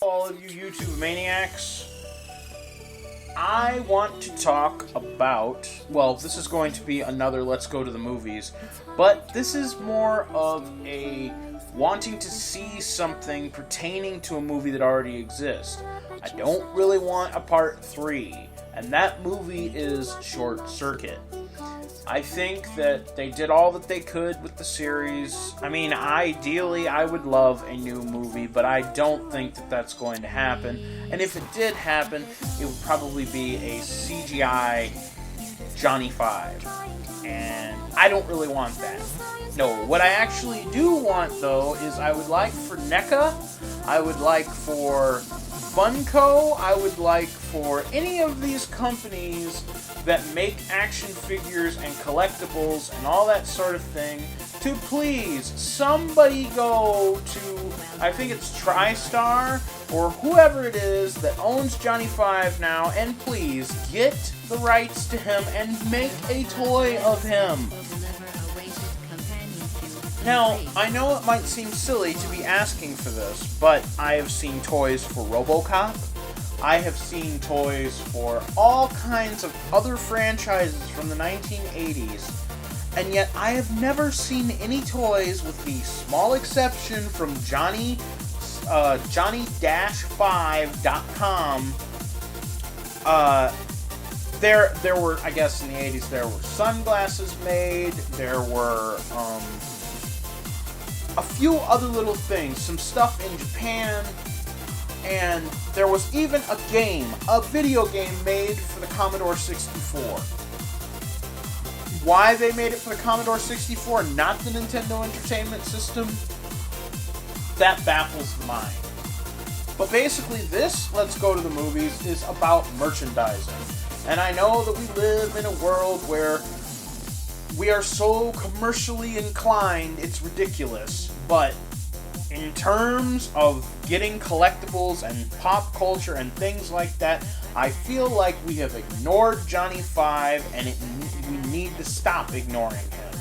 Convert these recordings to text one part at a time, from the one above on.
All of you YouTube maniacs, I want to talk about, well, this is going to be another Let's Go to the Movies, but this is more of a wanting to see something pertaining to a movie that already exists. I don't really want a part 3, and that movie is Short Circuit. I think that they did all that they could with the series. I mean, ideally, I would love a new movie, but I don't think that that's going to happen. And if it did happen, it would probably be a CGI Johnny Five. And I don't really want that. No, what I actually do want, though, is I would like for NECA, I would like for Funko, I would like for any of these companies that make action figures and collectibles and all that sort of thing to please somebody go to, I think it's TriStar or whoever it is that owns Johnny Five now, and please get the rights to him and make a toy of him. Now, I know it might seem silly to be asking for this, but I have seen toys for RoboCop. I have seen toys for all kinds of other franchises from the 1980s, and yet I have never seen any toys, with the small exception from Johnny-5.com. There were, I guess in the 80s, there were sunglasses made, there were a few other little things, some stuff in Japan, and there was even a video game made for the Commodore 64. Why they made it for the Commodore 64, not the Nintendo Entertainment System, that baffles the mind. But basically, this Let's Go to the Movies is about merchandising. And I know that we live in a world where we are so commercially inclined, it's ridiculous. But in terms of getting collectibles and pop culture and things like that, I feel like we have ignored Johnny Five, and we need to stop ignoring him.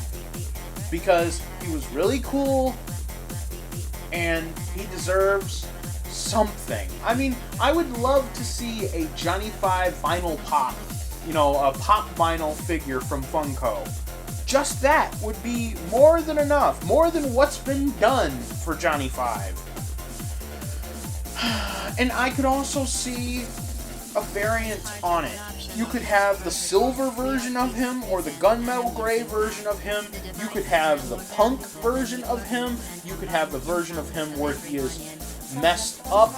Because he was really cool, and he deserves something. I mean, I would love to see a Johnny Five vinyl pop, a pop vinyl figure from Funko. Just that would be more than enough, more than what's been done for Johnny Five. And I could also see a variant on it. You could have the silver version of him, or the gunmetal gray version of him. You could have the punk version of him. You could have the version of him where he is messed up,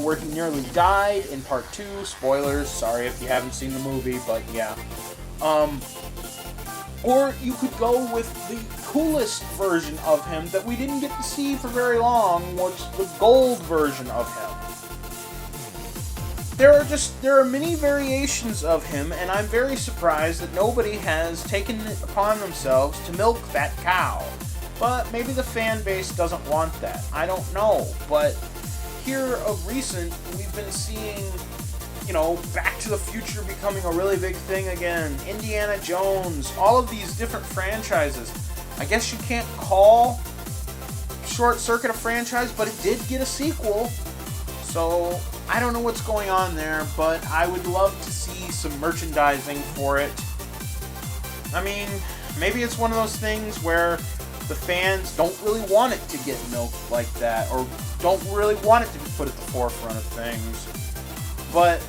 where he nearly died in part 2. Spoilers, sorry if you haven't seen the movie, but yeah. Or you could go with the coolest version of him that we didn't get to see for very long, which is the gold version of him. There are many variations of him, and I'm very surprised that nobody has taken it upon themselves to milk that cow. But maybe the fan base doesn't want that. I don't know. But here of recent, we've been seeing, Back to the Future becoming a really big thing again. Indiana Jones, all of these different franchises. I guess you can't call Short Circuit a franchise, but it did get a sequel. So, I don't know what's going on there, but I would love to see some merchandising for it. I mean, maybe it's one of those things where the fans don't really want it to get milked like that, or don't really want it to be put at the forefront of things. But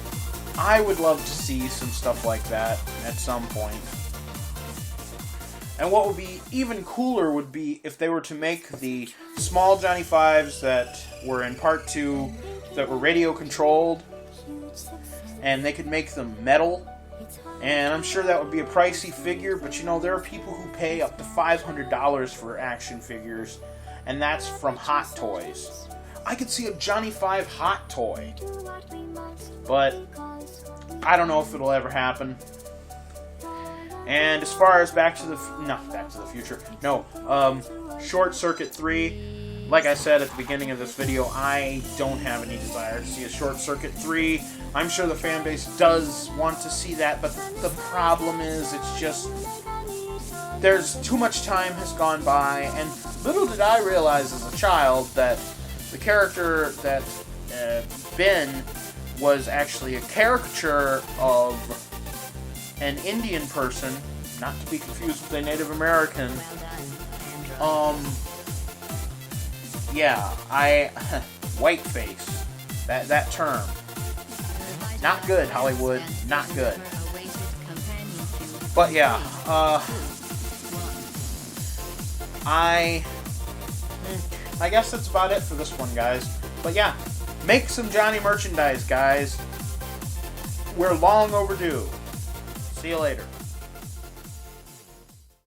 I would love to see some stuff like that at some point. And what would be even cooler would be if they were to make the small Johnny Fives that were in part 2, that were radio controlled, and they could make them metal. And I'm sure that would be a pricey figure, but there are people who pay up to $500 for action figures, and that's from Hot Toys. I could see a Johnny Five Hot Toy, but I don't know if it'll ever happen. And as far as Short Circuit 3, like I said at the beginning of this video, I don't have any desire to see a Short Circuit 3. I'm sure the fan base does want to see that, but the problem is, it's just, there's too much time has gone by, and little did I realize as a child that the character that Ben was actually a caricature of an Indian person, not to be confused with a Native American. Yeah, whiteface. That term. Not good, Hollywood. Not good. But yeah, I guess that's about it for this one, guys. But yeah, make some Johnny merchandise, guys. We're long overdue. See you later.